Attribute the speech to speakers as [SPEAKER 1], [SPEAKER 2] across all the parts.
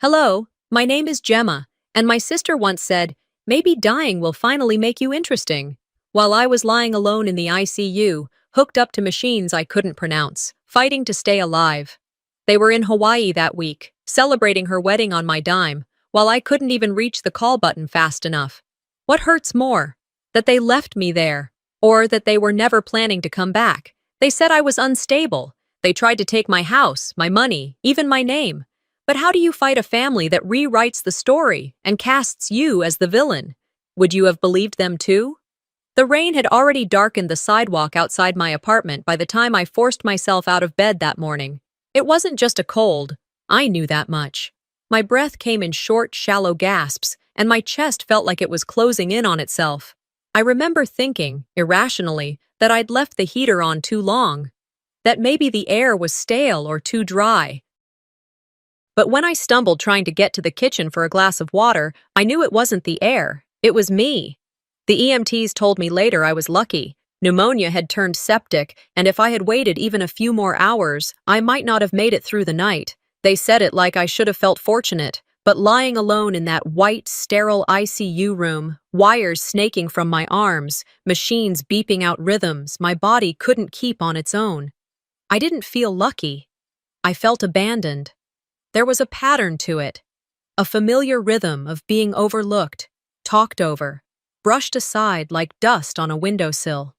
[SPEAKER 1] Hello, my name is Gemma, and my sister once said, maybe dying will finally make you interesting. While I was lying alone in the ICU, hooked up to machines I couldn't pronounce, fighting to stay alive. They were in Hawaii that week, celebrating her wedding on my dime, while I couldn't even reach the call button fast enough. What hurts more? That they left me there, or that they were never planning to come back. They said I was unstable. They tried to take my house, my money, even my name. But how do you fight a family that rewrites the story and casts you as the villain? Would you have believed them too? The rain had already darkened the sidewalk outside my apartment by the time I forced myself out of bed that morning. It wasn't just a cold. I knew that much. My breath came in short, shallow gasps, and my chest felt like it was closing in on itself. I remember thinking, irrationally, that I'd left the heater on too long, that maybe the air was stale or too dry. But when I stumbled trying to get to the kitchen for a glass of water, I knew it wasn't the air. It was me. The EMTs told me later I was lucky. Pneumonia had turned septic, and if I had waited even a few more hours, I might not have made it through the night. They said it like I should have felt fortunate, but lying alone in that white, sterile ICU room, wires snaking from my arms, machines beeping out rhythms my body couldn't keep on its own. I didn't feel lucky. I felt abandoned. There was a pattern to it, a familiar rhythm of being overlooked, talked over, brushed aside like dust on a windowsill.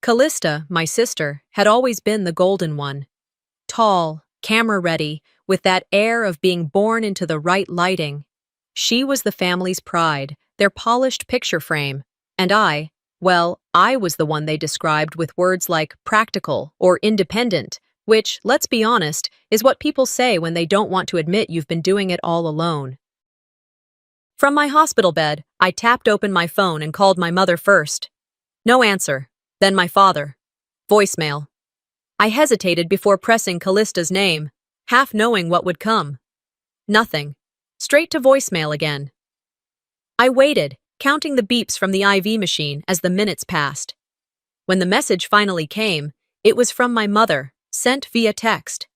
[SPEAKER 1] Callista, my sister, had always been the golden one. Tall, camera-ready, with that air of being born into the right lighting. She was the family's pride, their polished picture frame, and I was the one they described with words like practical or independent, which, let's be honest, is what people say when they don't want to admit you've been doing it all alone. From my hospital bed, I tapped open my phone and called my mother first. No answer. Then my father. Voicemail. I hesitated before pressing Callista's name, half knowing what would come. Nothing. Straight to voicemail again. I waited, counting the beeps from the IV machine as the minutes passed. When the message finally came, it was from my mother, sent via text.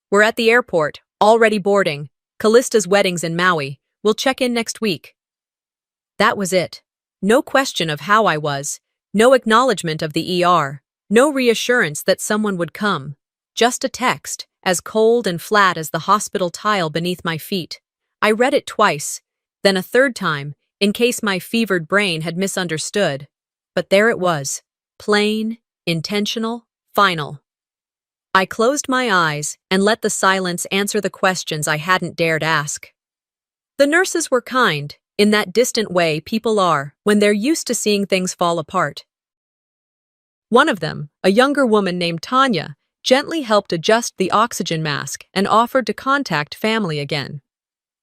[SPEAKER 1] We're at the airport, already boarding. Callista's wedding's in Maui. We'll check in next week. That was it. No question of how I was. No acknowledgement of the ER. No reassurance that someone would come. Just a text, as cold and flat as the hospital tile beneath my feet. I read it twice, then a third time, in case my fevered brain had misunderstood. But there it was. Plain, intentional, final. I closed my eyes and let the silence answer the questions I hadn't dared ask. The nurses were kind, in that distant way people are when they're used to seeing things fall apart. One of them, a younger woman named Tanya, gently helped adjust the oxygen mask and offered to contact family again.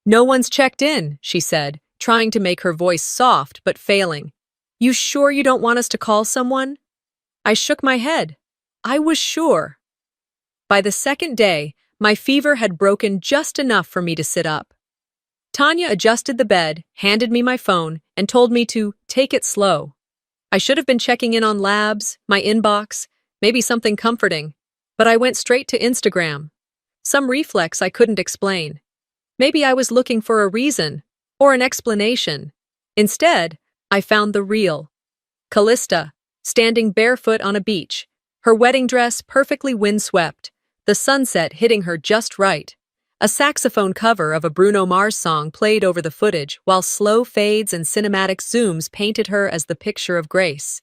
[SPEAKER 1] No one's checked in, she said, trying to make her voice soft but failing. You sure you don't want us to call someone? I shook my head. I was sure. By the second day, my fever had broken just enough for me to sit up. Tanya adjusted the bed, handed me my phone, and told me to take it slow. I should have been checking in on labs, my inbox, maybe something comforting, but I went straight to Instagram. Some reflex I couldn't explain. Maybe I was looking for a reason, or an explanation. Instead, I found the real. Callista, standing barefoot on a beach, her wedding dress perfectly windswept, the sunset hitting her just right. A saxophone cover of a Bruno Mars song played over the footage while slow fades and cinematic zooms painted her as the picture of grace.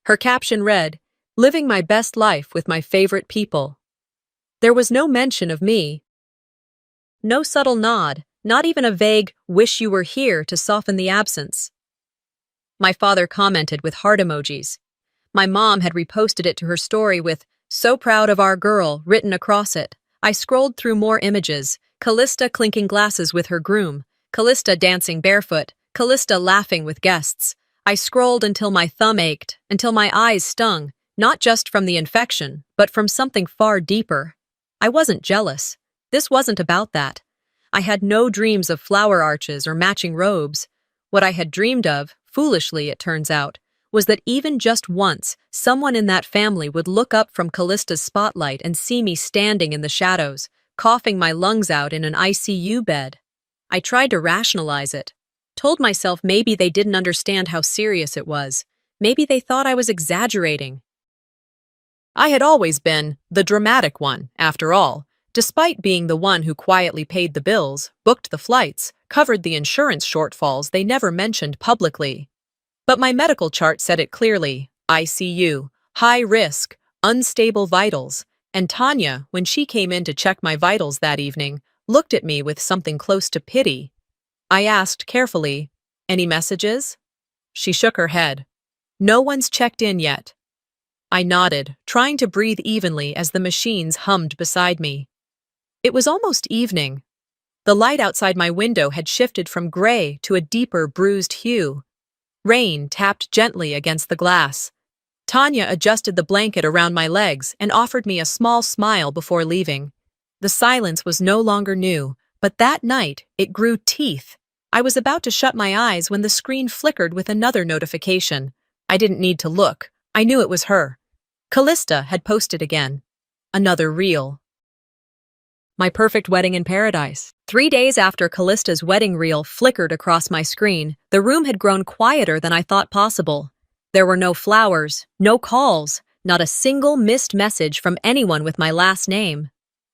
[SPEAKER 1] Her caption read, "Living my best life with my favorite people." There was no mention of me. No subtle nod, not even a vague, "wish you were here" to soften the absence. My father commented with heart emojis. My mom had reposted it to her story with, "So proud of our girl," written across it. I scrolled through more images. Callista clinking glasses with her groom. Callista dancing barefoot. Callista laughing with guests. I scrolled until my thumb ached, until my eyes stung, not just from the infection, but from something far deeper. I wasn't jealous. This wasn't about that. I had no dreams of flower arches or matching robes. What I had dreamed of, foolishly it turns out, was that even just once, someone in that family would look up from Callista's spotlight and see me standing in the shadows, coughing my lungs out in an ICU bed. I tried to rationalize it. Told myself maybe they didn't understand how serious it was. Maybe they thought I was exaggerating. I had always been the dramatic one, after all, despite being the one who quietly paid the bills, booked the flights, covered the insurance shortfalls they never mentioned publicly. But my medical chart said it clearly: ICU, high risk, unstable vitals, and Tanya, when she came in to check my vitals that evening, looked at me with something close to pity. I asked carefully, "Any messages?" She shook her head. "No one's checked in yet." I nodded, trying to breathe evenly as the machines hummed beside me. It was almost evening. The light outside my window had shifted from gray to a deeper, bruised hue. Rain tapped gently against the glass. Tanya adjusted the blanket around my legs and offered me a small smile before leaving. The silence was no longer new, but that night it grew teeth. I was about to shut my eyes when the screen flickered with another notification. I didn't need to look. I knew it was her. Callista had posted again. Another reel. My perfect wedding in paradise. 3 days after Callista's wedding reel flickered across my screen, the room had grown quieter than I thought possible. There were no flowers, no calls, not a single missed message from anyone with my last name.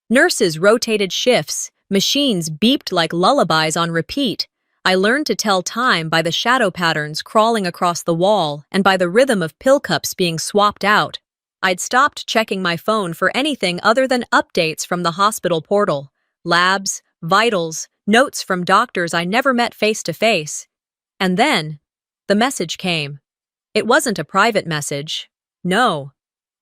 [SPEAKER 1] Nurses rotated shifts, machines beeped like lullabies on repeat. I learned to tell time by the shadow patterns crawling across the wall and by the rhythm of pill cups being swapped out. I'd stopped checking my phone for anything other than updates from the hospital portal, labs, vitals, notes from doctors I never met face to face. And then, the message came. It wasn't a private message. No.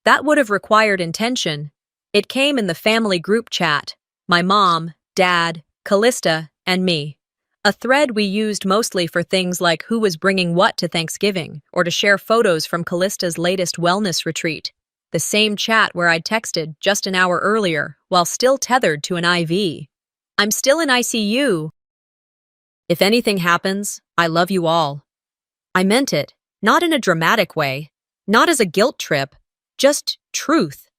[SPEAKER 1] That would have required intention. It came in the family group chat. My mom, dad, Callista, and me. A thread we used mostly for things like who was bringing what to Thanksgiving, or to share photos from Callista's latest wellness retreat. The same chat where I'd texted just an hour earlier, while still tethered to an IV. "I'm still in ICU. If anything happens, I love you all." I meant it, not in a dramatic way, not as a guilt trip, just truth.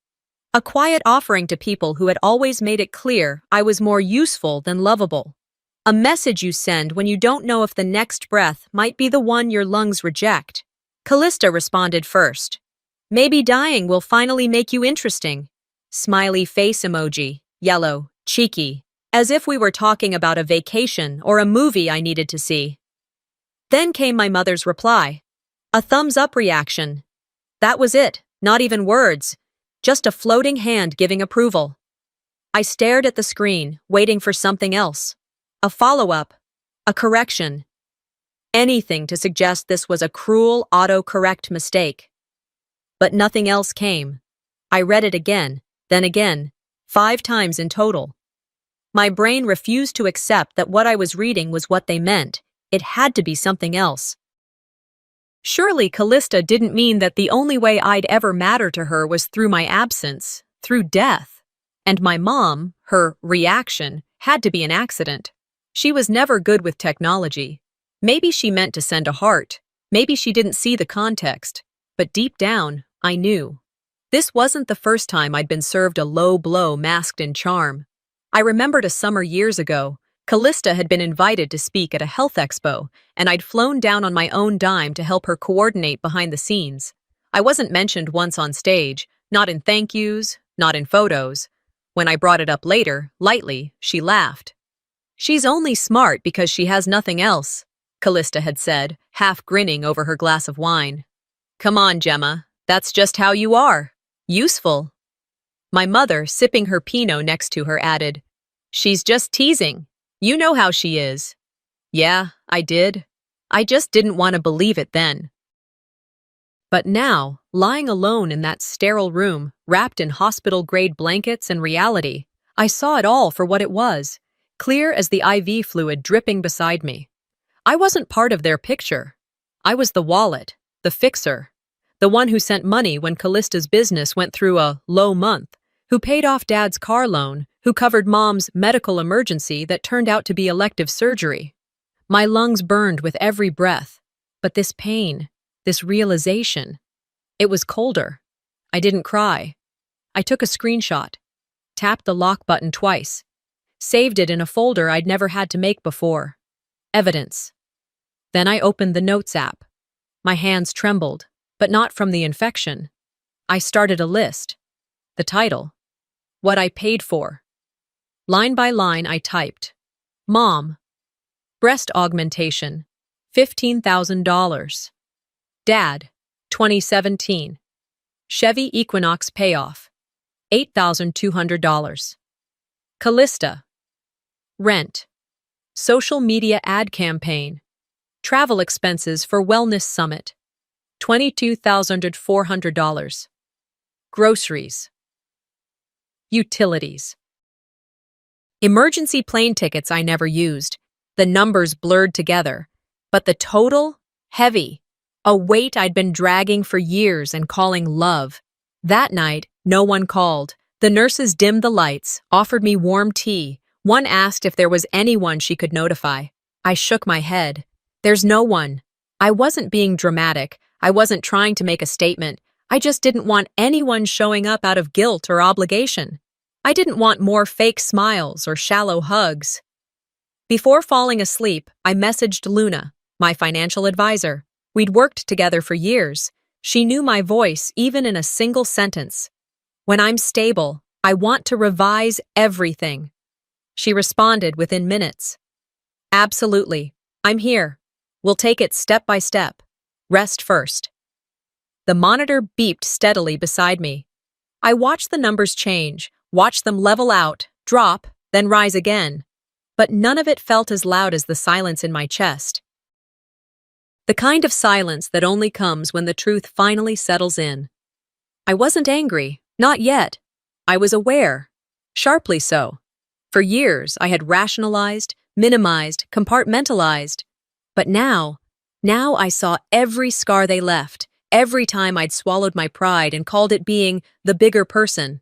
[SPEAKER 1] A quiet offering to people who had always made it clear I was more useful than lovable. A message you send when you don't know if the next breath might be the one your lungs reject. Callista responded first. "Maybe dying will finally make you interesting." Smiley face emoji, yellow, cheeky, as if we were talking about a vacation or a movie I needed to see. Then came my mother's reply. A thumbs up reaction. That was it, not even words, just a floating hand giving approval. I stared at the screen, waiting for something else. A follow-up, a correction. Anything to suggest this was a cruel autocorrect mistake. But nothing else came. I read it again, then again, 5 times in total. My brain refused to accept that what I was reading was what they meant. It had to be something else. Surely Callista didn't mean that the only way I'd ever matter to her was through my absence, through death. And my mom, her reaction, had to be an accident. She was never good with technology. Maybe she meant to send a heart. Maybe she didn't see the context. But deep down, I knew. This wasn't the first time I'd been served a low blow masked in charm. I remembered a summer years ago. Callista had been invited to speak at a health expo, and I'd flown down on my own dime to help her coordinate behind the scenes. I wasn't mentioned once on stage, not in thank yous, not in photos. When I brought it up later, lightly, she laughed. "She's only smart because she has nothing else," Callista had said, half grinning over her glass of wine. "Come on, Gemma, that's just how you are. Useful." My mother, sipping her Pinot next to her, added, "She's just teasing. You know how she is." Yeah, I did. I just didn't want to believe it then. But now, lying alone in that sterile room, wrapped in hospital-grade blankets and reality, I saw it all for what it was, clear as the IV fluid dripping beside me. I wasn't part of their picture. I was the wallet, the fixer, the one who sent money when Callista's business went through a low month, who paid off Dad's car loan, who covered Mom's medical emergency that turned out to be elective surgery. My lungs burned with every breath, but this pain, this realization, it was colder. I didn't cry. I took a screenshot, tapped the lock button twice. saved it in a folder I'd never had to make before. Evidence. Then I opened the Notes app. My hands trembled, but not from the infection. I started a list. The title. What I paid for. Line by line, I typed. Mom. Breast augmentation. $15,000. Dad. 2017. Chevy Equinox payoff. $8,200. Callista. Rent. Social media ad campaign. Travel expenses for wellness summit. $22,400. Groceries. Utilities. Emergency plane tickets I never used. The numbers blurred together. But the total? Heavy. A weight I'd been dragging for years and calling love. That night, no one called. The nurses dimmed the lights, offered me warm tea. One asked if there was anyone she could notify. I shook my head. There's no one. I wasn't being dramatic. I wasn't trying to make a statement. I just didn't want anyone showing up out of guilt or obligation. I didn't want more fake smiles or shallow hugs. Before falling asleep, I messaged Luna, my financial advisor. We'd worked together for years. She knew my voice, even in a single sentence. When I'm stable, I want to revise everything. She responded within minutes. Absolutely. I'm here. We'll take it step by step. Rest first. The monitor beeped steadily beside me. I watched the numbers change, watched them level out, drop, then rise again. But none of it felt as loud as the silence in my chest. The kind of silence that only comes when the truth finally settles in. I wasn't angry, not yet. I was aware, sharply so. For years, I had rationalized, minimized, compartmentalized. But now I saw every scar they left, every time I'd swallowed my pride and called it being the bigger person.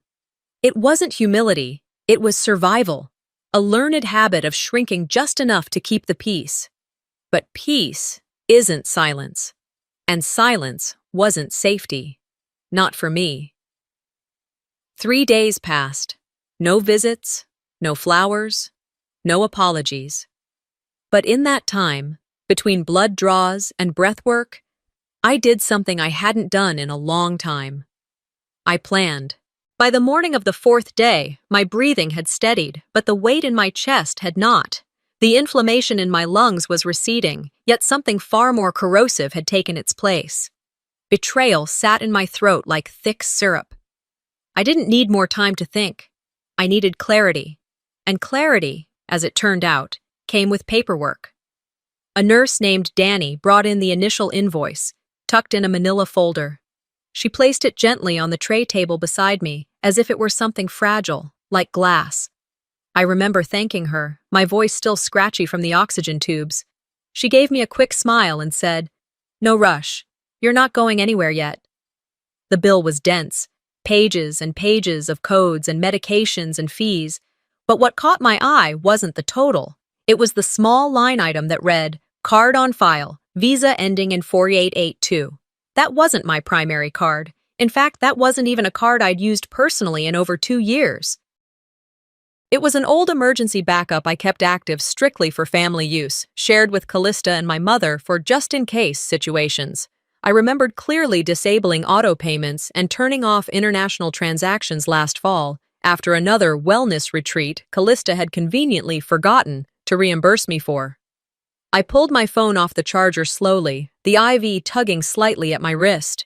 [SPEAKER 1] It wasn't humility, it was survival, a learned habit of shrinking just enough to keep the peace. But peace isn't silence, and silence wasn't safety. Not for me. 3 days passed. No visits, no flowers, no apologies. But in that time, between blood draws and breath work, I did something I hadn't done in a long time. I planned. By the morning of the 4th day, my breathing had steadied, but the weight in my chest had not. The inflammation in my lungs was receding, yet something far more corrosive had taken its place. Betrayal sat in my throat like thick syrup. I didn't need more time to think. I needed clarity. And clarity, as it turned out, came with paperwork. A nurse named Danny brought in the initial invoice, tucked in a manila folder. She placed it gently on the tray table beside me, as if it were something fragile, like glass. I remember thanking her, my voice still scratchy from the oxygen tubes. She gave me a quick smile and said, "No rush. You're not going anywhere yet." The bill was dense, pages and pages of codes and medications and fees. But what caught my eye wasn't the total. It was the small line item that read, "Card on file, Visa ending in 4882. That wasn't my primary card. In fact, that wasn't even a card I'd used personally in over 2 years. It was an old emergency backup I kept active strictly for family use, shared with Callista and my mother for just-in-case situations. I remembered clearly disabling auto payments and turning off international transactions last fall, after another wellness retreat Callista had conveniently forgotten to reimburse me for. I pulled my phone off the charger slowly, the IV tugging slightly at my wrist.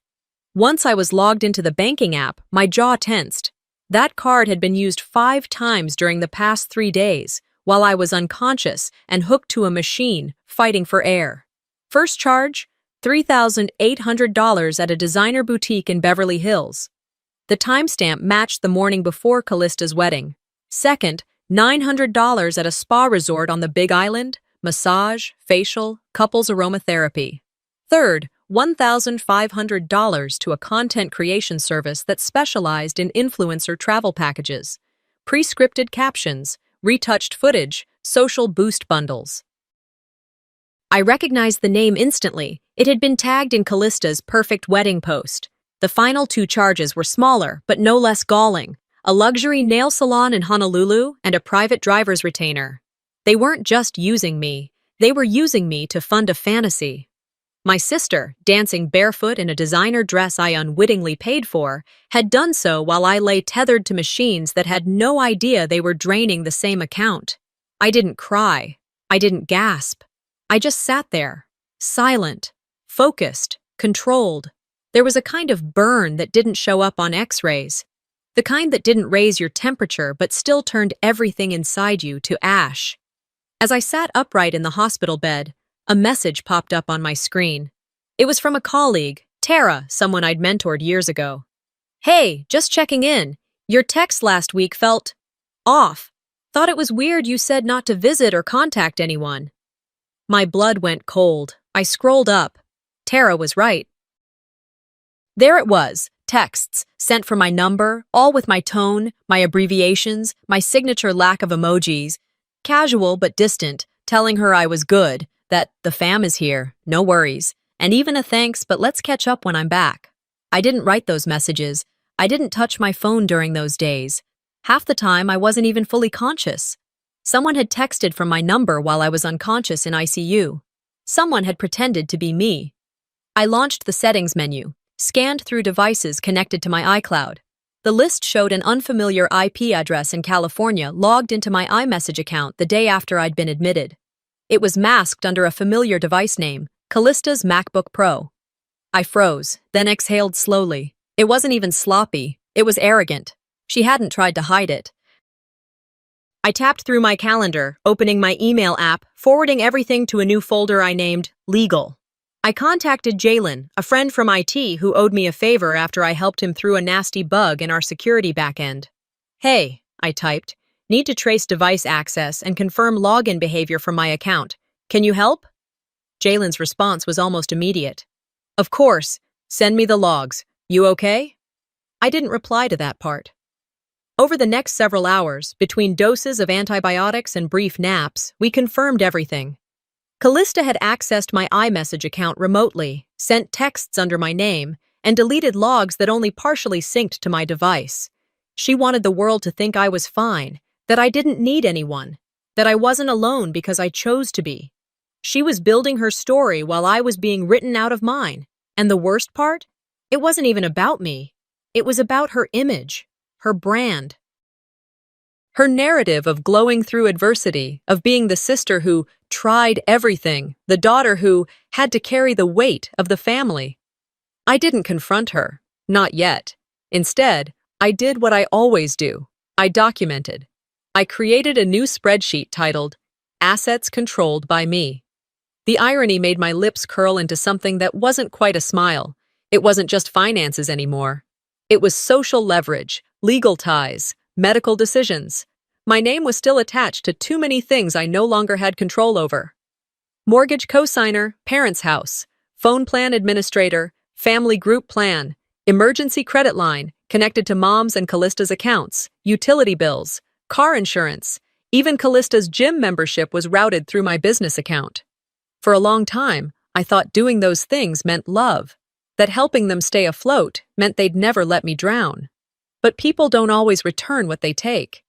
[SPEAKER 1] Once I was logged into the banking app, my jaw tensed. That card had been used 5 times during the past 3 days, while I was unconscious and hooked to a machine, fighting for air. First charge, $3,800 at a designer boutique in Beverly Hills. The timestamp matched the morning before Callista's wedding. Second, $900 at a spa resort on the Big Island, massage, facial, couples aromatherapy. Third, $1,500 to a content creation service that specialized in influencer travel packages, pre-scripted captions, retouched footage, social boost bundles. I recognized the name instantly. It had been tagged in Callista's perfect wedding post. The final 2 charges were smaller, but no less galling. a luxury nail salon in Honolulu, and a private driver's retainer. They weren't just using me, they were using me to fund a fantasy. My sister, dancing barefoot in a designer dress I unwittingly paid for, had done so while I lay tethered to machines that had no idea they were draining the same account. I didn't cry. I didn't gasp. I just sat there, silent, focused, controlled. There was a kind of burn that didn't show up on X-rays, the kind that didn't raise your temperature but still turned everything inside you to ash. As I sat upright in the hospital bed, a message popped up on my screen. It was from a colleague, Tara, someone I'd mentored years ago. "Hey, just checking in. Your text last week felt off. Thought it was weird you said not to visit or contact anyone." My blood went cold. I scrolled up. Tara was right. There it was, texts, sent from my number, all with my tone, my abbreviations, my signature lack of emojis, casual but distant, telling her I was good, that the fam is here, no worries, and even a thanks but let's catch up when I'm back. I didn't write those messages. I didn't touch my phone during those days. Half the time I wasn't even fully conscious. Someone had texted from my number while I was unconscious in ICU. Someone had pretended to be me. I launched the settings menu, scanned through devices connected to my iCloud. The list showed an unfamiliar IP address in California logged into my iMessage account the day after I'd been admitted. It was masked under a familiar device name, Callista's MacBook Pro. I froze, then exhaled slowly. It wasn't even sloppy, it was arrogant. She hadn't tried to hide it. I tapped through my calendar, opening my email app, forwarding everything to a new folder I named Legal. I contacted Jalen, a friend from IT who owed me a favor after I helped him through a nasty bug in our security backend. "Hey," I typed, "need to trace device access and confirm login behavior from my account. Can you help?" Jalen's response was almost immediate. "Of course. Send me the logs. You okay?" I didn't reply to that part. Over the next several hours, between doses of antibiotics and brief naps, we confirmed everything. Callista had accessed my iMessage account remotely, sent texts under my name, and deleted logs that only partially synced to my device. She wanted the world to think I was fine, that I didn't need anyone, that I wasn't alone because I chose to be. She was building her story while I was being written out of mine. And the worst part? It wasn't even about me. It was about her image, her brand. Her narrative of glowing through adversity, of being the sister who tried everything, the daughter who had to carry the weight of the family. I didn't confront her, not yet. Instead, I did what I always do. I documented. I created a new spreadsheet titled, Assets Controlled by Me. The irony made my lips curl into something that wasn't quite a smile. It wasn't just finances anymore. It was social leverage, legal ties, medical decisions. My name was still attached to too many things I no longer had control over. Mortgage cosigner, parents' house, phone plan administrator, family group plan, emergency credit line connected to Mom's and Callista's accounts, utility bills, car insurance, even Callista's gym membership was routed through my business account. For a long time, I thought doing those things meant love, that helping them stay afloat meant they'd never let me drown. But people don't always return what they take.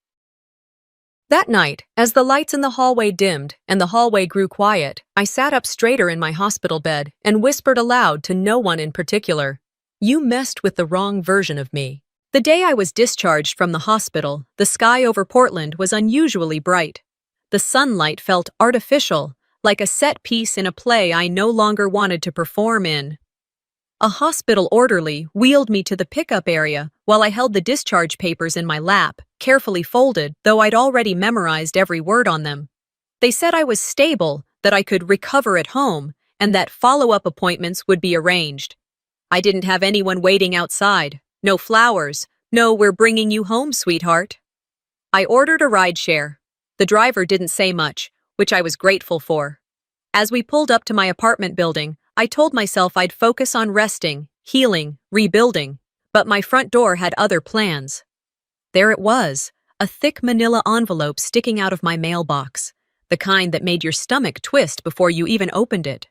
[SPEAKER 1] That night, as the lights in the hallway dimmed and the hallway grew quiet, I sat up straighter in my hospital bed and whispered aloud to no one in particular, "You messed with the wrong version of me." The day I was discharged from the hospital, the sky over Portland was unusually bright. The sunlight felt artificial, like a set piece in a play I no longer wanted to perform in. A hospital orderly wheeled me to the pickup area while I held the discharge papers in my lap, carefully folded, though I'd already memorized every word on them. They said I was stable, that I could recover at home, and that follow-up appointments would be arranged. I didn't have anyone waiting outside. No flowers. No, "We're bringing you home, sweetheart." I ordered a rideshare. The driver didn't say much, which I was grateful for. As we pulled up to my apartment building, I told myself I'd focus on resting, healing, rebuilding, but my front door had other plans. There it was, a thick manila envelope sticking out of my mailbox, the kind that made your stomach twist before you even opened it.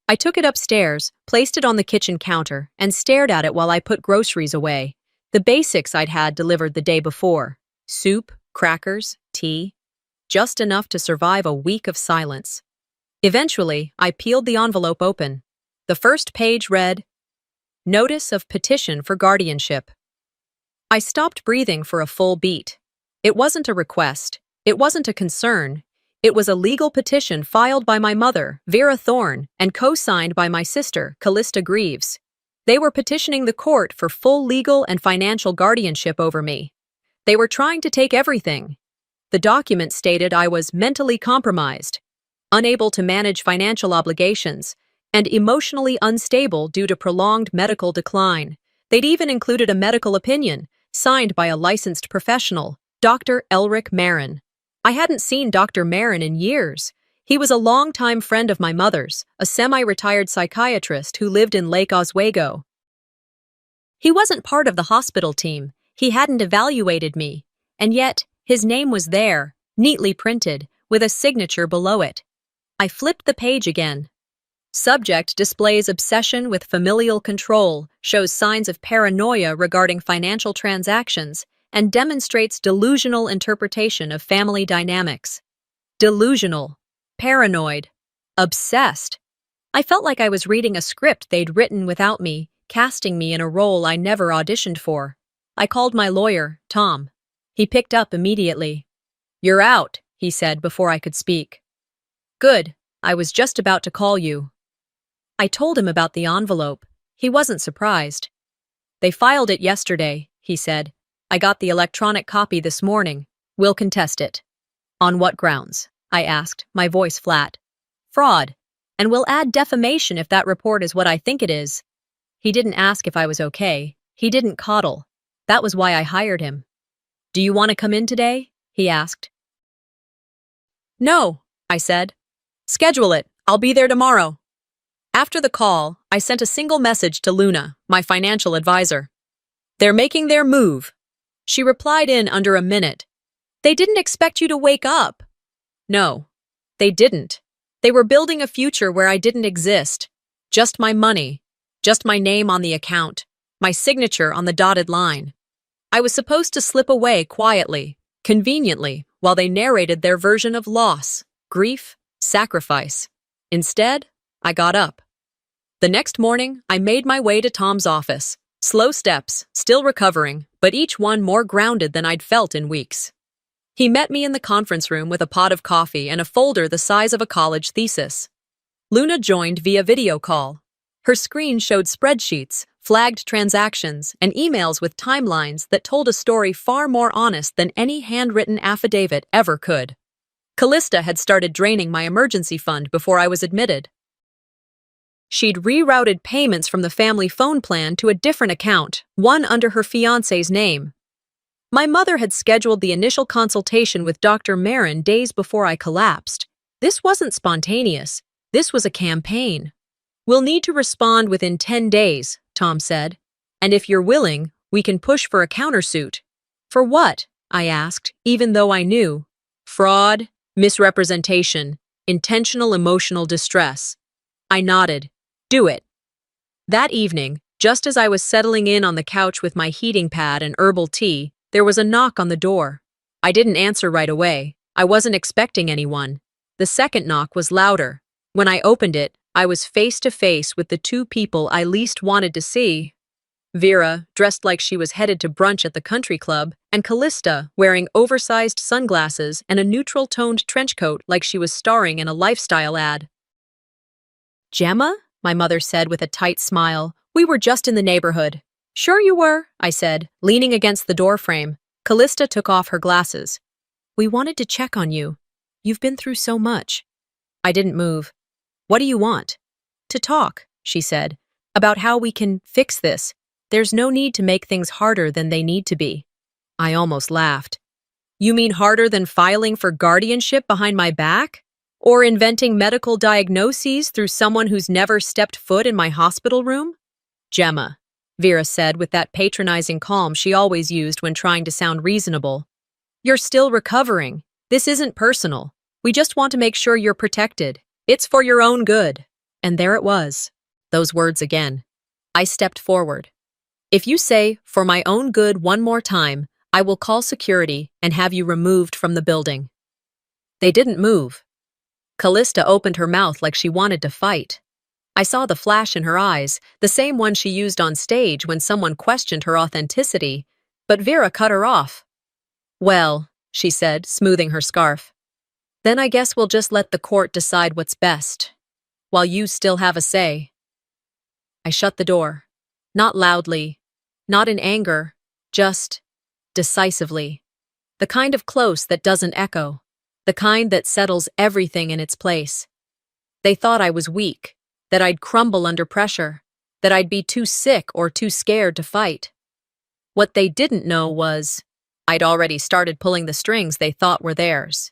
[SPEAKER 1] I took it upstairs, placed it on the kitchen counter, and stared at it while I put groceries away. The basics I'd had delivered the day before: soup, crackers, tea, just enough to survive a week of silence. Eventually, I peeled the envelope open. The first page read, "Notice of petition for guardianship." I stopped breathing for a full beat. It wasn't a request. It wasn't a concern. It was a legal petition filed by my mother, Vera Thorne, and co-signed by my sister, Callista Greaves. They were petitioning the court for full legal and financial guardianship over me. They were trying to take everything. The document stated I was mentally compromised, unable to manage financial obligations, and emotionally unstable due to prolonged medical decline. They'd even included a medical opinion, signed by a licensed professional, Dr. Elric Marin. I hadn't seen Dr. Marin in years. He was a longtime friend of my mother's, a semi-retired psychiatrist who lived in Lake Oswego. He wasn't part of the hospital team. He hadn't evaluated me. And yet, his name was there, neatly printed, with a signature below it. I flipped the page again. Subject displays obsession with familial control, shows signs of paranoia regarding financial transactions, and demonstrates delusional interpretation of family dynamics. Delusional, paranoid, obsessed. I felt like I was reading a script they'd written without me, casting me in a role I never auditioned for. I called my lawyer, Tom. He picked up immediately. "You're out," he said before I could speak. "Good, I was just about to call you." I told him about the envelope. He wasn't surprised. "They filed it yesterday," he said. "I got the electronic copy this morning. We'll contest it." "On what grounds?" I asked, my voice flat. "Fraud. And we'll add defamation if that report is what I think it is." He didn't ask if I was okay. He didn't coddle. That was why I hired him. "Do you want to come in today?" he asked. "No," I said. "Schedule it. I'll be there tomorrow." After the call, I sent a single message to Luna, my financial advisor. "They're making their move." She replied in under a minute. "They didn't expect you to wake up." No, they didn't. They were building a future where I didn't exist. Just my money. Just my name on the account. My signature on the dotted line. I was supposed to slip away quietly, conveniently, while they narrated their version of loss, grief, sacrifice. Instead, I got up. The next morning, I made my way to Tom's office. Slow steps, still recovering, but each one more grounded than I'd felt in weeks. He met me in the conference room with a pot of coffee and a folder the size of a college thesis. Luna joined via video call. Her screen showed spreadsheets, flagged transactions, and emails with timelines that told a story far more honest than any handwritten affidavit ever could. Callista had started draining my emergency fund before I was admitted. She'd rerouted payments from the family phone plan to a different account, one under her fiancé's name. My mother had scheduled the initial consultation with Dr. Marin days before I collapsed. This wasn't spontaneous. This was a campaign. "We'll need to respond within 10 days, Tom said. "And if you're willing, we can push for a countersuit." "For what?" I asked, even though I knew. "Fraud, misrepresentation, intentional emotional distress." I nodded. "Do it." That evening, just as I was settling in on the couch with my heating pad and herbal tea, there was a knock on the door. I didn't answer right away. I wasn't expecting anyone. The second knock was louder. When I opened it, I was face to face with the two people I least wanted to see. Vera, dressed like she was headed to brunch at the country club, and Callista, wearing oversized sunglasses and a neutral-toned trench coat like she was starring in a lifestyle ad. "Gemma?" my mother said with a tight smile. "We were just in the neighborhood." "Sure you were," I said, leaning against the doorframe. Callista took off her glasses. "We wanted to check on you. You've been through so much." I didn't move. "What do you want?" "To talk," she said, "about how we can fix this. There's no need to make things harder than they need to be." I almost laughed. "You mean harder than filing for guardianship behind my back? Or inventing medical diagnoses through someone who's never stepped foot in my hospital room?" "Gemma," Vera said with that patronizing calm she always used when trying to sound reasonable. "You're still recovering. This isn't personal. We just want to make sure you're protected. It's for your own good." And there it was. Those words again. I stepped forward. If you say, for my own good one more time, I will call security and have you removed from the building. They didn't move. Callista opened her mouth like she wanted to fight. I saw the flash in her eyes, the same one she used on stage when someone questioned her authenticity, but Vera cut her off. Well, she said, smoothing her scarf. Then I guess we'll just let the court decide what's best, while you still have a say. I shut the door. Not loudly, not in anger, just decisively. The kind of close that doesn't echo, the kind that settles everything in its place. They thought I was weak, that I'd crumble under pressure, that I'd be too sick or too scared to fight. What they didn't know was I'd already started pulling the strings they thought were theirs.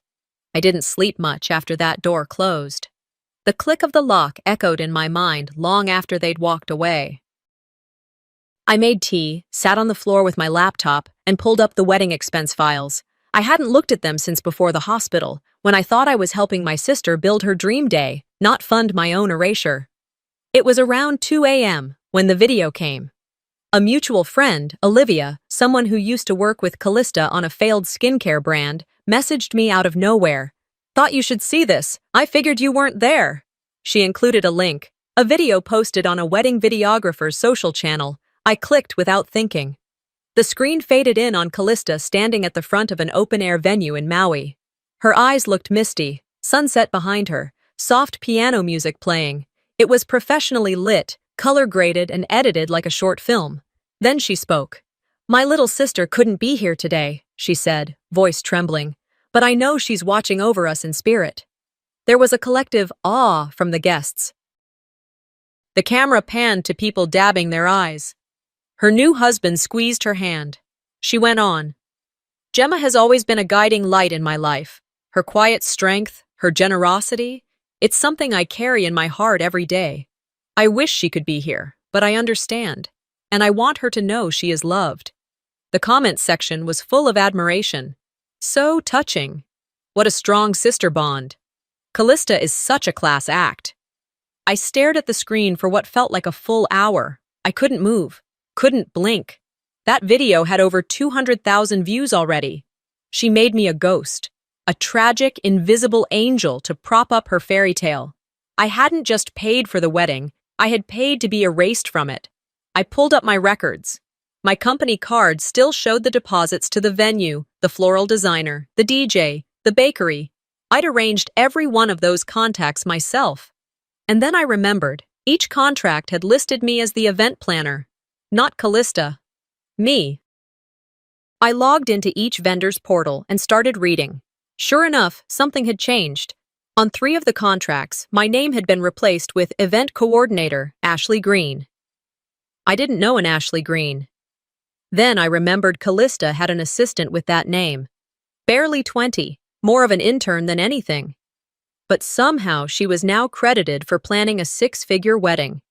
[SPEAKER 1] I didn't sleep much after that door closed. The click of the lock echoed in my mind long after they'd walked away. I made tea, sat on the floor with my laptop, and pulled up the wedding expense files. I hadn't looked at them since before the hospital, when I thought I was helping my sister build her dream day, not fund my own erasure. It was around 2 a.m. when the video came. A mutual friend, Olivia, someone who used to work with Callista on a failed skincare brand, messaged me out of nowhere. Thought you should see this. I figured you weren't there. She included a link, a video posted on a wedding videographer's social channel. I clicked without thinking. The screen faded in on Callista standing at the front of an open-air venue in Maui. Her eyes looked misty, sunset behind her, soft piano music playing. It was professionally lit, color-graded and edited like a short film. Then she spoke. My little sister couldn't be here today, she said, voice trembling, but I know she's watching over us in spirit. There was a collective awe from the guests. The camera panned to people dabbing their eyes. Her new husband squeezed her hand. She went on. Gemma has always been a guiding light in my life. Her quiet strength, her generosity, it's something I carry in my heart every day. I wish she could be here, but I understand, and I want her to know she is loved. The comments section was full of admiration. So touching. What a strong sister bond. Callista is such a class act. I stared at the screen for what felt like a full hour. I couldn't move, couldn't blink. That video had over 200,000 views already. She made me a ghost, a tragic, invisible angel to prop up her fairy tale. I hadn't just paid for the wedding, I had paid to be erased from it. I pulled up my records. My company card still showed the deposits to the venue, the floral designer, the DJ, the bakery. I'd arranged every one of those contacts myself. And then I remembered, each contract had listed me as the event planner. Not Callista. Me. I logged into each vendor's portal and started reading. Sure enough, something had changed. On 3 of the contracts, my name had been replaced with Event Coordinator, Ashley Green. I didn't know an Ashley Green. Then I remembered Callista had an assistant with that name. Barely 20, more of an intern than anything. But somehow she was now credited for planning a 6-figure wedding.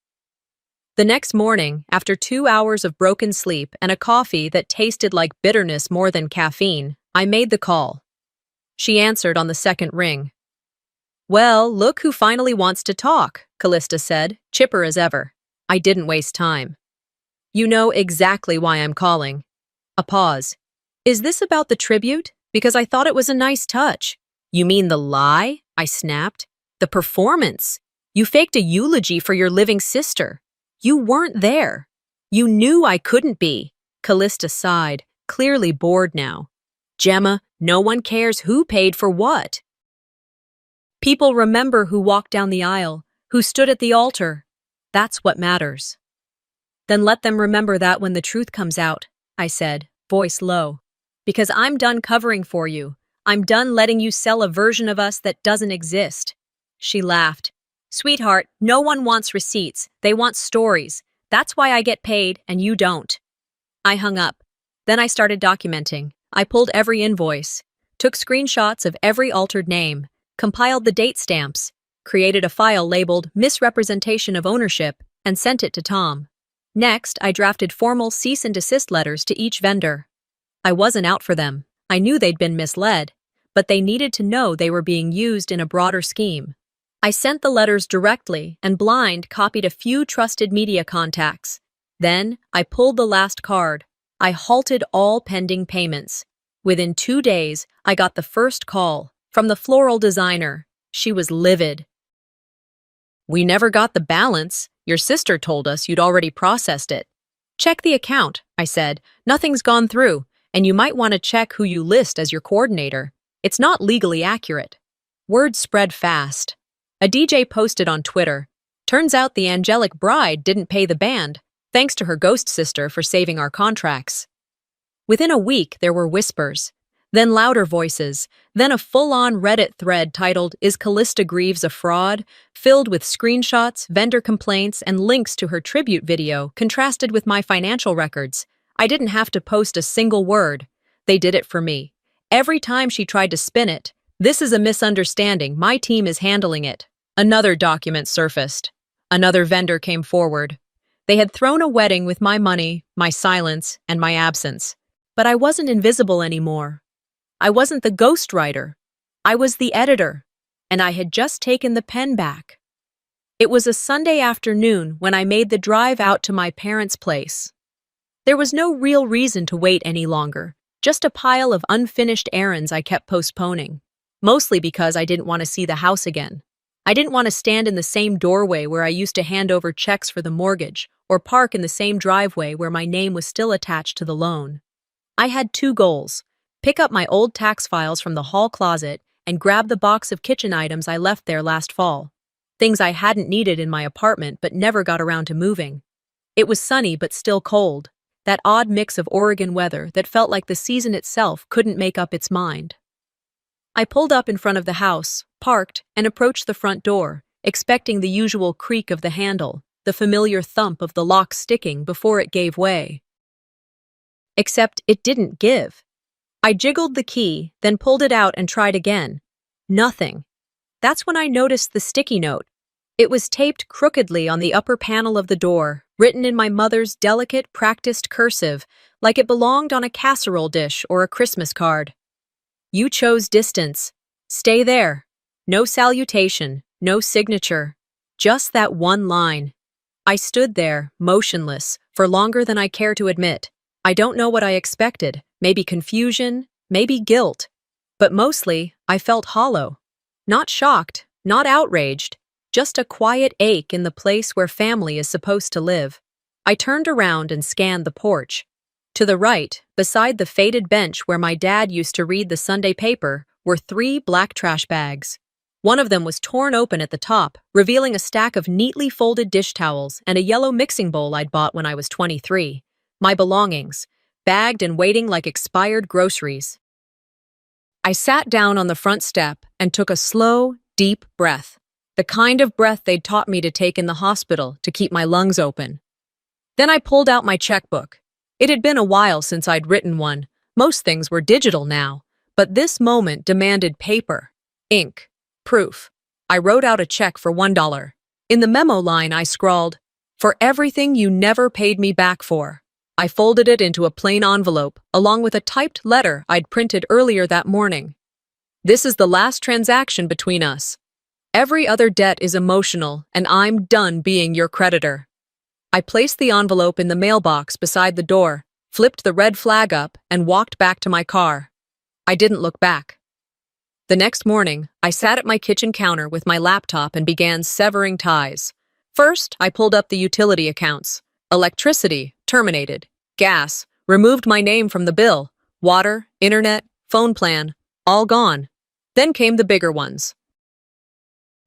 [SPEAKER 1] The next morning, after 2 hours of broken sleep and a coffee that tasted like bitterness more than caffeine, I made the call. She answered on the second ring. Well, look who finally wants to talk, Callista said, chipper as ever. I didn't waste time. You know exactly why I'm calling. A pause. Is this about the tribute? Because I thought it was a nice touch. You mean the lie? I snapped. The performance. You faked a eulogy for your living sister. You weren't there. You knew I couldn't be. Callista sighed, clearly bored now. Gemma, no one cares who paid for what. People remember who walked down the aisle, who stood at the altar. That's what matters. Then let them remember that when the truth comes out, I said, voice low. Because I'm done covering for you. I'm done letting you sell a version of us that doesn't exist. She laughed. Sweetheart, no one wants receipts. They want stories. That's why I get paid and you don't. I hung up. Then I started documenting. I pulled every invoice, took screenshots of every altered name, compiled the date stamps, created a file labeled Misrepresentation of Ownership, and sent it to Tom. Next, I drafted formal cease and desist letters to each vendor. I wasn't out for them. I knew they'd been misled, but they needed to know they were being used in a broader scheme. I sent the letters directly and blind copied a few trusted media contacts. Then, I pulled the last card. I halted all pending payments. Within 2 days, I got the first call from the floral designer. She was livid. "We never got the balance. Your sister told us you'd already processed it." "Check the account," I said. "Nothing's gone through, and you might want to check who you list as your coordinator. It's not legally accurate." Word spread fast. A DJ posted on Twitter. "Turns out the angelic bride didn't pay the band, thanks to her ghost sister for saving our contracts." Within a week, there were whispers, then louder voices, then a full-on Reddit thread titled, "Is Callista Greaves a Fraud?" filled with screenshots, vendor complaints, and links to her tribute video contrasted with my financial records. I didn't have to post a single word. They did it for me. Every time she tried to spin it, "This is a misunderstanding, my team is handling it," another document surfaced. Another vendor came forward. They had thrown a wedding with my money, my silence, and my absence. But I wasn't invisible anymore. I wasn't the ghostwriter. I was the editor, and I had just taken the pen back. It was a Sunday afternoon when I made the drive out to my parents' place. There was no real reason to wait any longer, just a pile of unfinished errands I kept postponing, mostly because I didn't want to see the house again. I didn't want to stand in the same doorway where I used to hand over checks for the mortgage, or park in the same driveway where my name was still attached to the loan. I had 2 goals: pick up my old tax files from the hall closet and grab the box of kitchen items I left there last fall. Things I hadn't needed in my apartment but never got around to moving. It was sunny but still cold, that odd mix of Oregon weather that felt like the season itself couldn't make up its mind. I pulled up in front of the house, parked, and approached the front door, expecting the usual creak of the handle, the familiar thump of the lock sticking before it gave way. Except it didn't give. I jiggled the key, then pulled it out and tried again. Nothing. That's when I noticed the sticky note. It was taped crookedly on the upper panel of the door, written in my mother's delicate, practiced cursive, like it belonged on a casserole dish or a Christmas card. "You chose distance. Stay there." No salutation, no signature. Just that one line. I stood there, motionless, for longer than I care to admit. I don't know what I expected. Maybe confusion, maybe guilt. But mostly, I felt hollow. Not shocked, not outraged. Just a quiet ache in the place where family is supposed to live. I turned around and scanned the porch. To the right, beside the faded bench where my dad used to read the Sunday paper, were 3 black trash bags. One of them was torn open at the top, revealing a stack of neatly folded dish towels and a yellow mixing bowl I'd bought when I was 23. My belongings, bagged and waiting like expired groceries. I sat down on the front step and took a slow, deep breath, the kind of breath they'd taught me to take in the hospital to keep my lungs open. Then I pulled out my checkbook. It had been a while since I'd written one. Most things were digital now, but this moment demanded paper, ink, proof. I wrote out a check for $1. In the memo line, I scrawled, "For everything you never paid me back for." I folded it into a plain envelope, along with a typed letter I'd printed earlier that morning. "This is the last transaction between us. Every other debt is emotional, and I'm done being your creditor." I placed the envelope in the mailbox beside the door, flipped the red flag up, and walked back to my car. I didn't look back. The next morning, I sat at my kitchen counter with my laptop and began severing ties. First, I pulled up the utility accounts. Electricity, terminated. Gas, removed my name from the bill. Water, internet, phone plan, all gone. Then came the bigger ones.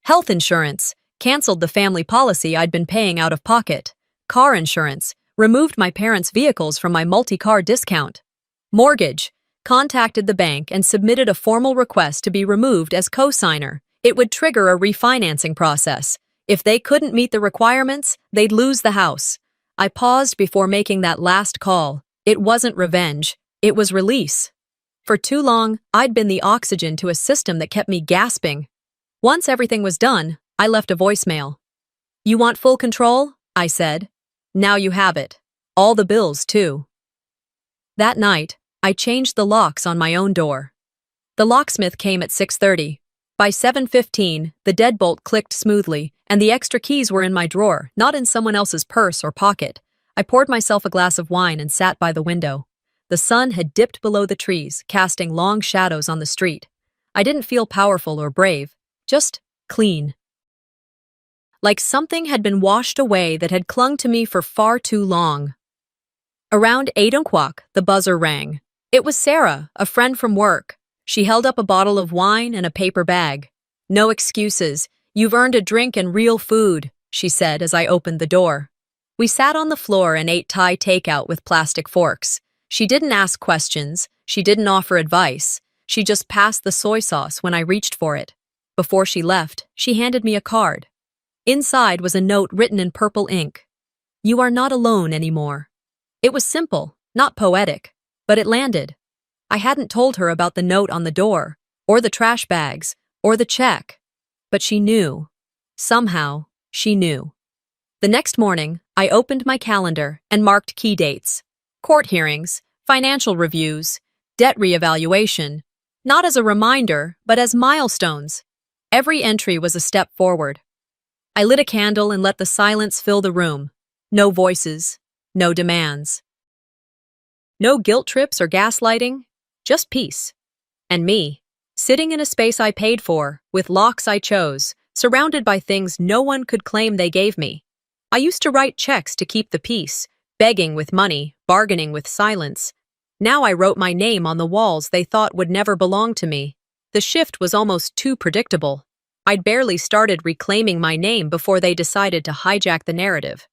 [SPEAKER 1] Health insurance, canceled the family policy I'd been paying out of pocket. Car insurance, removed my parents' vehicles from my multi-car discount. Mortgage, contacted the bank and submitted a formal request to be removed as co-signer. It would trigger a refinancing process. If they couldn't meet the requirements, they'd lose the house. I paused before making that last call. It wasn't revenge, it was release. For too long, I'd been the oxygen to a system that kept me gasping. Once everything was done, I left a voicemail. "You want full control?" I said. "Now you have it. All the bills, too." That night, I changed the locks on my own door. The locksmith came at 6:30. By 7:15, the deadbolt clicked smoothly, and the extra keys were in my drawer, not in someone else's purse or pocket. I poured myself a glass of wine and sat by the window. The sun had dipped below the trees, casting long shadows on the street. I didn't feel powerful or brave, just clean. Like something had been washed away that had clung to me for far too long. Around 8 o'clock, the buzzer rang. It was Sarah, a friend from work. She held up a bottle of wine and a paper bag. "No excuses. You've earned a drink and real food," she said as I opened the door. We sat on the floor and ate Thai takeout with plastic forks. She didn't ask questions. She didn't offer advice. She just passed the soy sauce when I reached for it. Before she left, she handed me a card. Inside was a note written in purple ink. "You are not alone anymore." It was simple, not poetic, but it landed. I hadn't told her about the note on the door, or the trash bags, or the check. But she knew. Somehow, she knew. The next morning, I opened my calendar and marked key dates. Court hearings, financial reviews, debt reevaluation. Not as a reminder, but as milestones. Every entry was a step forward. I lit a candle and let the silence fill the room. No voices, no demands. No guilt trips or gaslighting, just peace. And me, sitting in a space I paid for, with locks I chose, surrounded by things no one could claim they gave me. I used to write checks to keep the peace, begging with money, bargaining with silence. Now I wrote my name on the walls they thought would never belong to me. The shift was almost too predictable. I'd barely started reclaiming my name before they decided to hijack the narrative.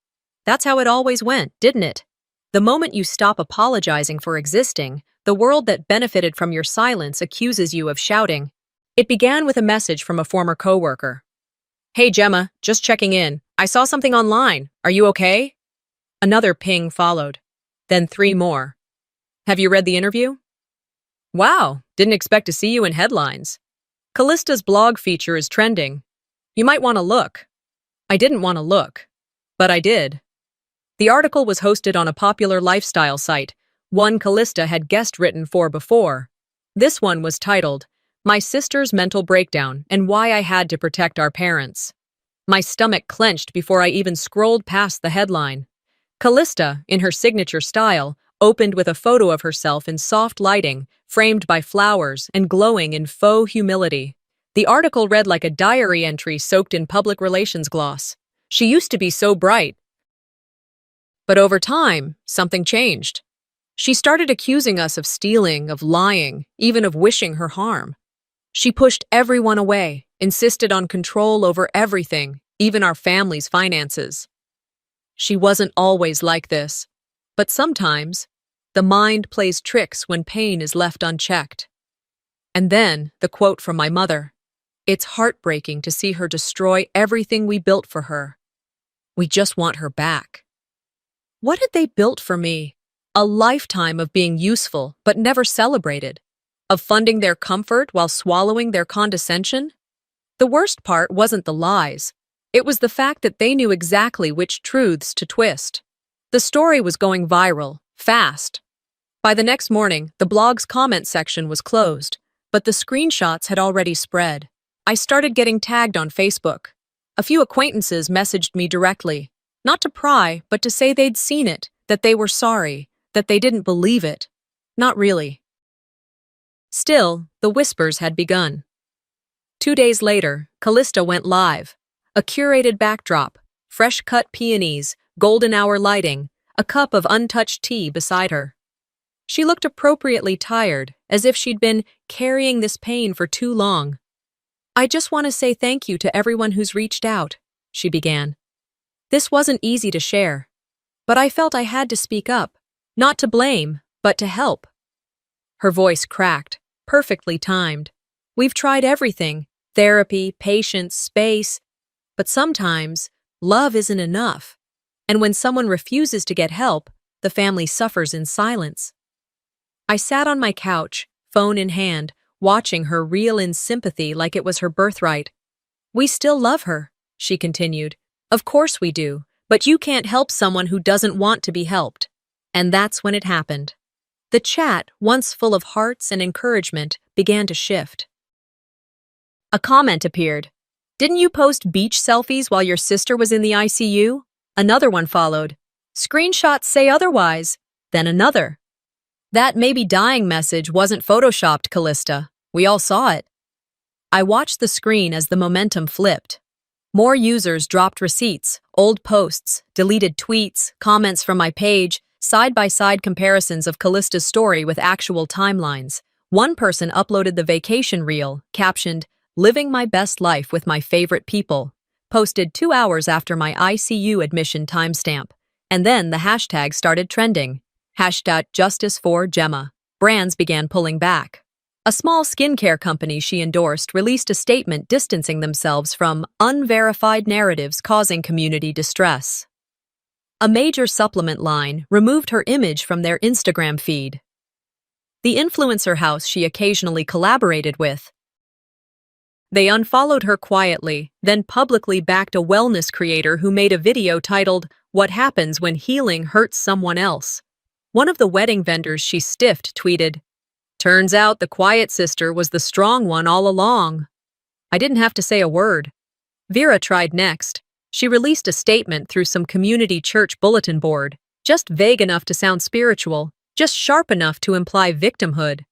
[SPEAKER 1] That's how it always went, didn't it? The moment you stop apologizing for existing, the world that benefited from your silence accuses you of shouting. It began with a message from a former coworker. "Hey Gemma, just checking in. I saw something online. Are you okay?" Another ping followed. Then 3 more. "Have you read the interview?" "Wow, didn't expect to see you in headlines." "Callista's blog feature is trending. You might want to look." I didn't want to look, but I did. The article was hosted on a popular lifestyle site, one Callista had guest written for before. This one was titled, "My Sister's Mental Breakdown and Why I Had to Protect Our Parents." My stomach clenched before I even scrolled past the headline. Callista, in her signature style, opened with a photo of herself in soft lighting, framed by flowers and glowing in faux humility. The article read like a diary entry soaked in public relations gloss. "She used to be so bright." But over time, something changed. She started accusing us of stealing, of lying, even of wishing her harm. She pushed everyone away, insisted on control over everything, even our family's finances. She wasn't always like this, but sometimes, the mind plays tricks when pain is left unchecked. And then, the quote from my mother. "It's heartbreaking to see her destroy everything we built for her. We just want her back." What had they built for me? A lifetime of being useful, but never celebrated. Of funding their comfort while swallowing their condescension? The worst part wasn't the lies. It was the fact that they knew exactly which truths to twist. The story was going viral, fast. By the next morning, the blog's comment section was closed, but the screenshots had already spread. I started getting tagged on Facebook. A few acquaintances messaged me directly, not to pry, but to say they'd seen it, that they were sorry, that they didn't believe it. Not really. Still, the whispers had begun. 2 days later, Callista went live. A curated backdrop, fresh-cut peonies, golden hour lighting, a cup of untouched tea beside her. She looked appropriately tired, as if she'd been carrying this pain for too long. "I just want to say thank you to everyone who's reached out," she began. "This wasn't easy to share, but I felt I had to speak up, not to blame, but to help." Her voice cracked, perfectly timed. "We've tried everything, therapy, patience, space, but sometimes love isn't enough. And when someone refuses to get help, the family suffers in silence." I sat on my couch, phone in hand, watching her reel in sympathy like it was her birthright. "We still love her," she continued. "Of course we do, but you can't help someone who doesn't want to be helped." And that's when it happened. The chat, once full of hearts and encouragement, began to shift. A comment appeared. "Didn't you post beach selfies while your sister was in the ICU?" Another one followed. Screenshots say otherwise. Then another. That maybe dying message wasn't photoshopped, Callista. We all saw it. I watched the screen as the momentum flipped. More users dropped receipts, old posts, deleted tweets, comments from my page, side-by-side comparisons of Callista's story with actual timelines. One person uploaded the vacation reel, captioned, "Living my best life with my favorite people," posted 2 hours after my ICU admission timestamp. And then the hashtag started trending. Hashtag Justice for Gemma. Brands began pulling back. A small skincare company she endorsed released a statement distancing themselves from unverified narratives causing community distress. A major supplement line removed her image from their Instagram feed. The influencer house she occasionally collaborated with. They unfollowed her quietly, then publicly backed a wellness creator who made a video titled, "What Happens When Healing Hurts Someone Else." One of the wedding vendors she stiffed tweeted, "Turns out the quiet sister was the strong one all along." I didn't have to say a word. Vera tried next. She released a statement through some community church bulletin board, just vague enough to sound spiritual, just sharp enough to imply victimhood.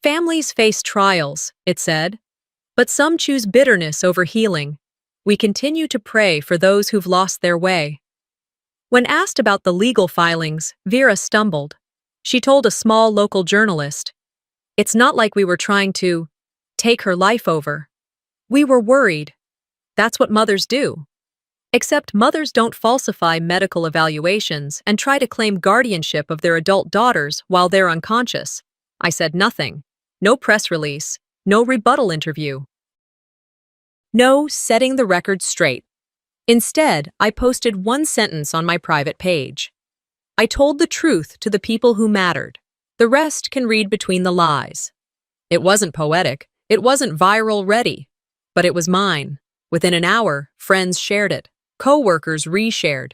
[SPEAKER 1] Families face trials, it said, but some choose bitterness over healing. We continue to pray for those who've lost their way. When asked about the legal filings, Vera stumbled. She told a small local journalist, "It's not like we were trying to take her life over. We were worried. That's what mothers do." Except mothers don't falsify medical evaluations and try to claim guardianship of their adult daughters while they're unconscious. I said nothing. No press release. No rebuttal interview. No setting the record straight. Instead, I posted one sentence on my private page. I told the truth to the people who mattered. The rest can read between the lies. It wasn't poetic. It wasn't viral ready. But it was mine. Within an hour, friends shared it. Co-workers reshared.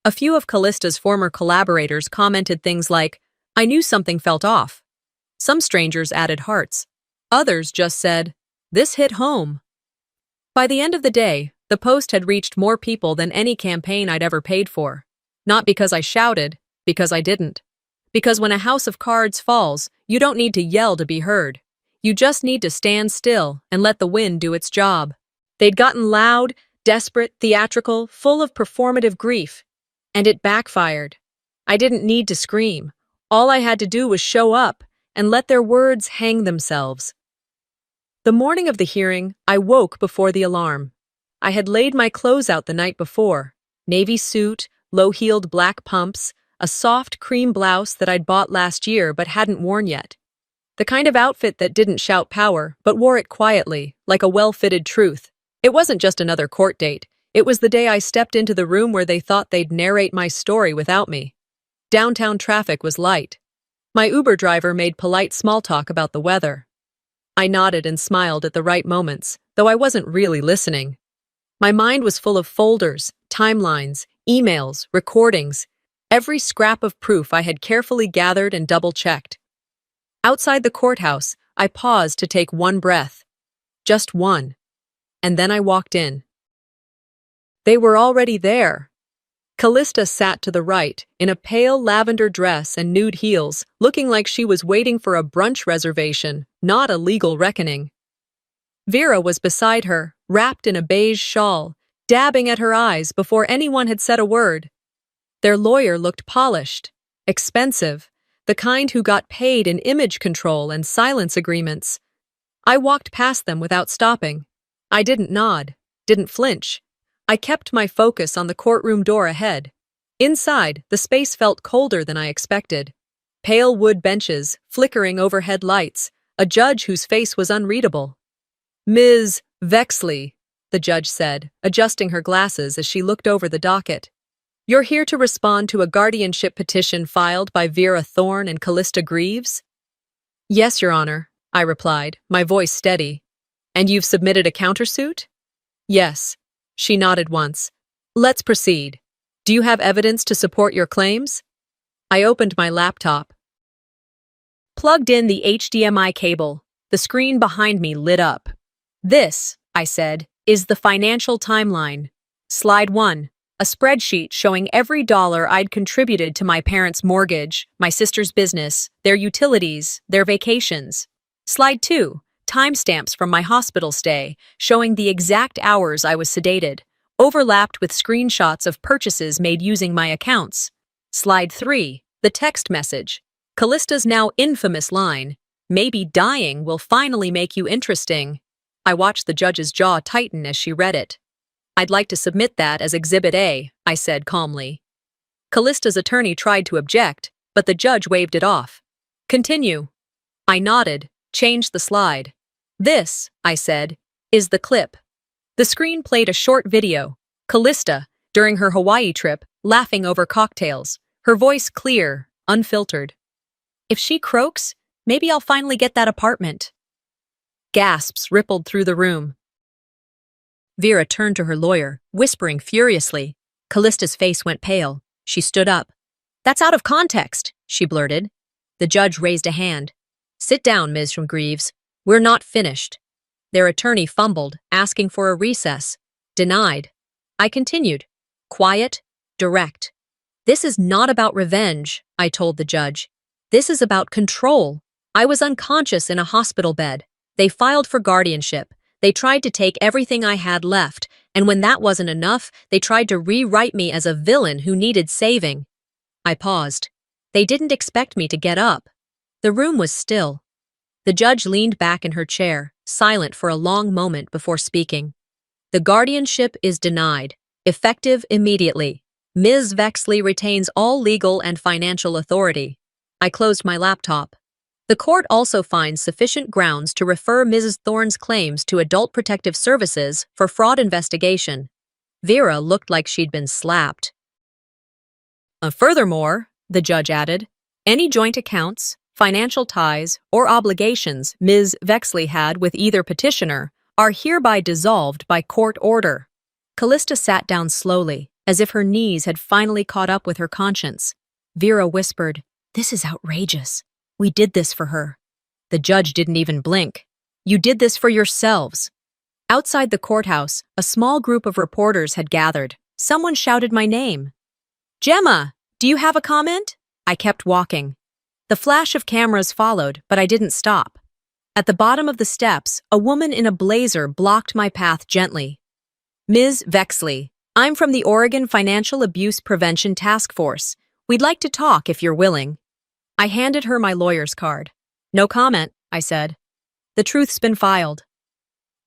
[SPEAKER 1] A few of Callista's former collaborators commented things like, "I knew something felt off." Some strangers added hearts. Others just said, "This hit home." By the end of the day, the post had reached more people than any campaign I'd ever paid for. Not because I shouted, because I didn't. Because when a house of cards falls, you don't need to yell to be heard. You just need to stand still and let the wind do its job. They'd gotten loud, desperate, theatrical, full of performative grief. And it backfired. I didn't need to scream. All I had to do was show up and let their words hang themselves. The morning of the hearing, I woke before the alarm. I had laid my clothes out the night before. Navy suit, low-heeled black pumps, a soft cream blouse that I'd bought last year but hadn't worn yet. The kind of outfit that didn't shout power, but wore it quietly, like a well-fitted truth. It wasn't just another court date. It was the day I stepped into the room where they thought they'd narrate my story without me. Downtown traffic was light. My Uber driver made polite small talk about the weather. I nodded and smiled at the right moments, though I wasn't really listening. My mind was full of folders, timelines, emails, recordings, every scrap of proof I had carefully gathered and double-checked. Outside the courthouse, I paused to take one breath. Just one. And then I walked in. They were already there. Callista sat to the right, in a pale lavender dress and nude heels, looking like she was waiting for a brunch reservation, not a legal reckoning. Vera was beside her, wrapped in a beige shawl, dabbing at her eyes before anyone had said a word. Their lawyer looked polished, expensive, the kind who got paid in image control and silence agreements. I walked past them without stopping. I didn't nod, didn't flinch. I kept my focus on the courtroom door ahead. Inside, the space felt colder than I expected. Pale wood benches, flickering overhead lights, a judge whose face was unreadable. "Ms. Vexley," the judge said, adjusting her glasses as she looked over the docket. "You're here to respond to a guardianship petition filed by Vera Thorne and Callista Greaves?" "Yes, Your Honor," I replied, my voice steady. "And you've submitted a countersuit?" "Yes." She nodded once. "Let's proceed. Do you have evidence to support your claims?" I opened my laptop. Plugged in the HDMI cable. The screen behind me lit up. "This," I said, "is the financial timeline. Slide 1. a spreadsheet showing every dollar I'd contributed to my parents' mortgage, my sister's business, their utilities, their vacations. Slide 2, timestamps from my hospital stay, showing the exact hours I was sedated, overlapped with screenshots of purchases made using my accounts. Slide 3, the text message. Callista's now infamous line, "Maybe dying will finally make you interesting." I watched the judge's jaw tighten as she read it. "I'd like to submit that as Exhibit A," I said calmly. Callista's attorney tried to object, but the judge waved it off. "Continue." I nodded, changed the slide. "This," I said, "is the clip." The screen played a short video. Callista, during her Hawaii trip, laughing over cocktails, her voice clear, unfiltered. "If she croaks, maybe I'll finally get that apartment." Gasps rippled through the room. Vera turned to her lawyer, whispering furiously. Callista's face went pale. She stood up. "That's out of context," she blurted. The judge raised a hand. "Sit down, Ms. Greaves. We're not finished." Their attorney fumbled, asking for a recess. Denied. I continued. Quiet, direct. "This is not about revenge," I told the judge. "This is about control. I was unconscious in a hospital bed. They filed for guardianship. They tried to take everything I had left, and when that wasn't enough, they tried to rewrite me as a villain who needed saving." I paused. They didn't expect me to get up. The room was still. The judge leaned back in her chair, silent for a long moment before speaking. "The guardianship is denied, effective immediately. Ms. Vexley retains all legal and financial authority." I closed my laptop. The court also finds sufficient grounds to refer Mrs. Thorne's claims to Adult Protective Services for fraud investigation. Vera looked like she'd been slapped. Furthermore, the judge added, any joint accounts, financial ties, or obligations Ms. Vexley had with either petitioner are hereby dissolved by court order. Callista sat down slowly, as if her knees had finally caught up with her conscience. Vera whispered, "This is outrageous. We did this for her." The judge didn't even blink. "You did this for yourselves." Outside the courthouse, a small group of reporters had gathered. Someone shouted my name. "Gemma, do you have a comment?" I kept walking. The flash of cameras followed, but I didn't stop. At the bottom of the steps, a woman in a blazer blocked my path gently. "Ms. Vexley, I'm from the Oregon Financial Abuse Prevention Task Force. We'd like to talk if you're willing." I handed her my lawyer's card. "No comment," I said. "The truth's been filed."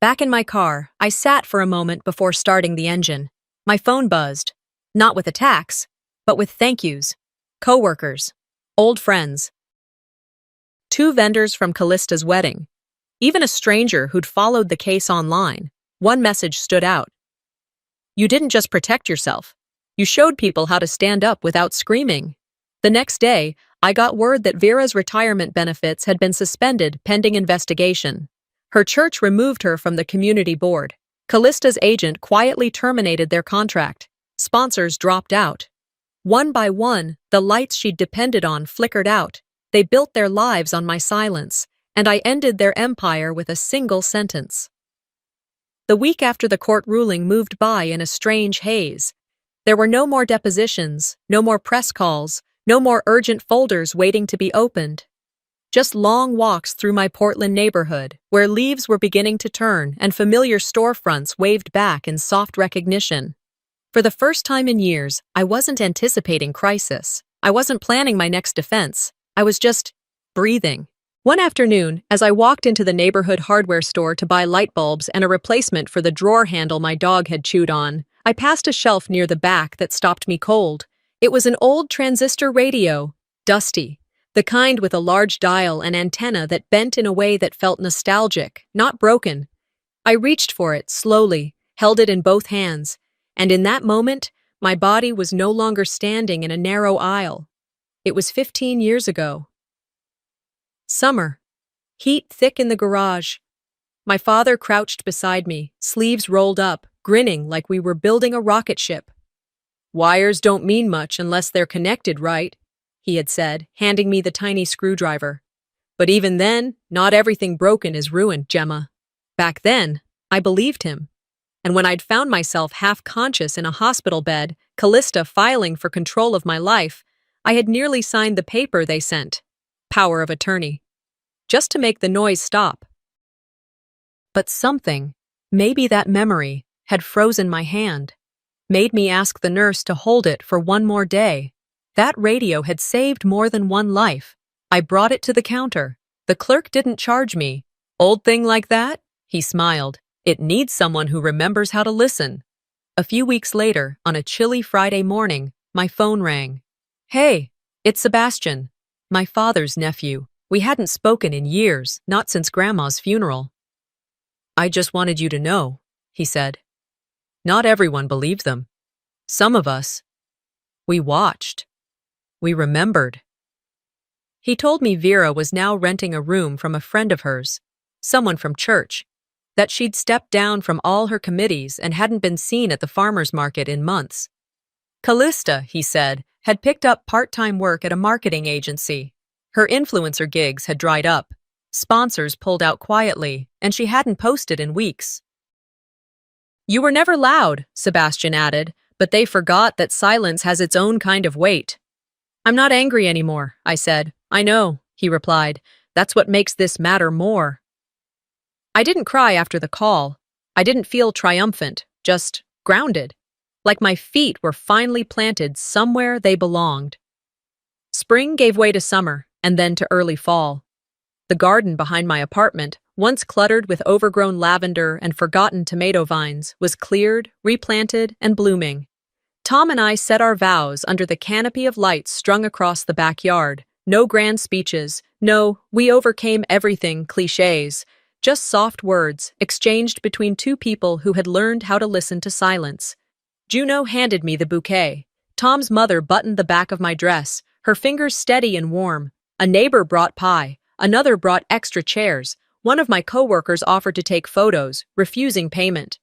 [SPEAKER 1] Back in my car, I sat for a moment before starting the engine. My phone buzzed, not with attacks, but with thank yous. Coworkers, old friends. 2 vendors from Callista's wedding. Even a stranger who'd followed the case online. One message stood out. "You didn't just protect yourself. You showed people how to stand up without screaming." The next day, I got word that Vera's retirement benefits had been suspended pending investigation. Her church removed her from the community board. Callista's agent quietly terminated their contract. Sponsors dropped out. One by one, the lights she'd depended on flickered out. They built their lives on my silence, and I ended their empire with a single sentence. The week after the court ruling moved by in a strange haze. There were no more depositions, no more press calls, no more urgent folders waiting to be opened. Just long walks through my Portland neighborhood, where leaves were beginning to turn and familiar storefronts waved back in soft recognition. For the first time in years, I wasn't anticipating crisis. I wasn't planning my next defense. I was just breathing. One afternoon, as I walked into the neighborhood hardware store to buy light bulbs and a replacement for the drawer handle my dog had chewed on, I passed a shelf near the back that stopped me cold. It was an old transistor radio, dusty, the kind with a large dial and antenna that bent in a way that felt nostalgic, not broken. I reached for it slowly, held it in both hands, and in that moment, my body was no longer standing in a narrow aisle. It was 15 years ago. Summer. Heat thick in the garage. My father crouched beside me, sleeves rolled up, grinning like we were building a rocket ship. "Wires don't mean much unless they're connected, right?" he had said, handing me the tiny screwdriver. "But even then, not everything broken is ruined, Gemma." Back then, I believed him. and when I'd found myself half-conscious in a hospital bed, Callista filing for control of my life, I had nearly signed the paper they sent. Power of attorney. Just to make the noise stop. But something, maybe that memory, had frozen my hand. Made me ask the nurse to hold it for one more day. That radio had saved more than one life. I brought it to the counter. The clerk didn't charge me. Old thing like that? He smiled. It needs someone who remembers how to listen. A few weeks later, on a chilly Friday morning, my phone rang. Hey, it's Sebastian, my father's nephew. We hadn't spoken in years, not since Grandma's funeral. I just wanted you to know, he said. Not everyone believed them. Some of us. We watched. We remembered. He told me Vera was now renting a room from a friend of hers, someone from church, that she'd stepped down from all her committees and hadn't been seen at the farmer's market in months. Callista, he said, had picked up part-time work at a marketing agency. Her influencer gigs had dried up. Sponsors pulled out quietly, and she hadn't posted in weeks. You were never loud, Sebastian added, but they forgot that silence has its own kind of weight. I'm not angry anymore, I said. I know, he replied. That's what makes this matter more. I didn't cry after the call. I didn't feel triumphant, just grounded, like my feet were finally planted somewhere they belonged. Spring gave way to summer, and then to early fall. The garden behind my apartment, once cluttered with overgrown lavender and forgotten tomato vines, was cleared, replanted, and blooming. Tom and I said our vows under the canopy of lights strung across the backyard. No grand speeches, no "we overcame everything" cliches, just soft words exchanged between two people who had learned how to listen to silence. Juno handed me the bouquet. Tom's mother buttoned the back of my dress, her fingers steady and warm. A neighbor brought pie. Another brought extra chairs. One of my coworkers offered to take photos, refusing payment.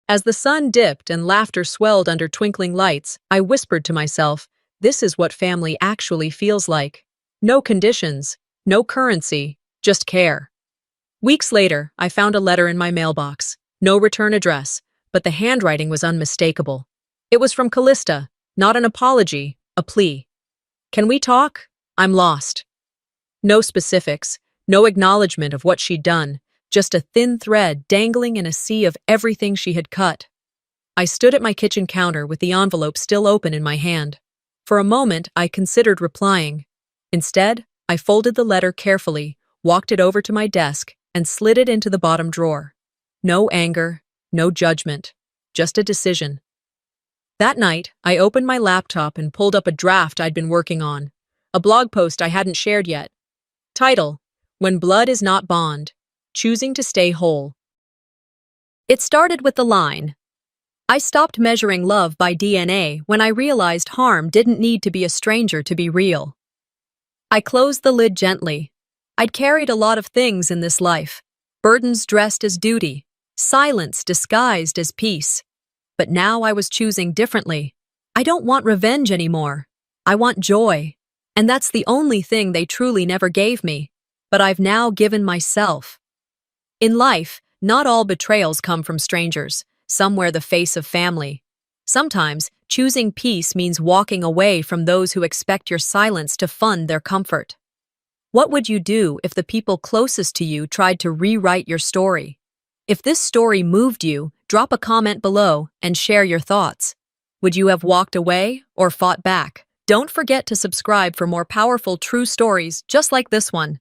[SPEAKER 1] As the sun dipped and laughter swelled under twinkling lights, I whispered to myself, this is what family actually feels like. No conditions, no currency, just care. Weeks later, I found a letter in my mailbox. No return address, but the handwriting was unmistakable. It was from Callista, not an apology, a plea. Can we talk? I'm lost. No specifics, no acknowledgement of what she'd done, just a thin thread dangling in a sea of everything she had cut. I stood at my kitchen counter with the envelope still open in my hand. For a moment, I considered replying. Instead, I folded the letter carefully, walked it over to my desk, and slid it into the bottom drawer. No anger, no judgment, just a decision. That night, I opened my laptop and pulled up a draft I'd been working on, a blog post I hadn't shared yet. Title: When Blood Is Not Bond, Choosing to Stay Whole. It started with the line, I stopped measuring love by DNA when I realized harm didn't need to be a stranger to be real. I closed the lid gently. I'd carried a lot of things in this life, burdens dressed as duty, silence disguised as peace. But now I was choosing differently. I don't want revenge anymore. I want joy. And that's the only thing they truly never gave me. But I've now given myself. In life, not all betrayals come from strangers. Some wear the face of family. Sometimes, choosing peace means walking away from those who expect your silence to fund their comfort. What would you do if the people closest to you tried to rewrite your story? If this story moved you, drop a comment below and share your thoughts. Would you have walked away or fought back? Don't forget to subscribe for more powerful true stories just like this one.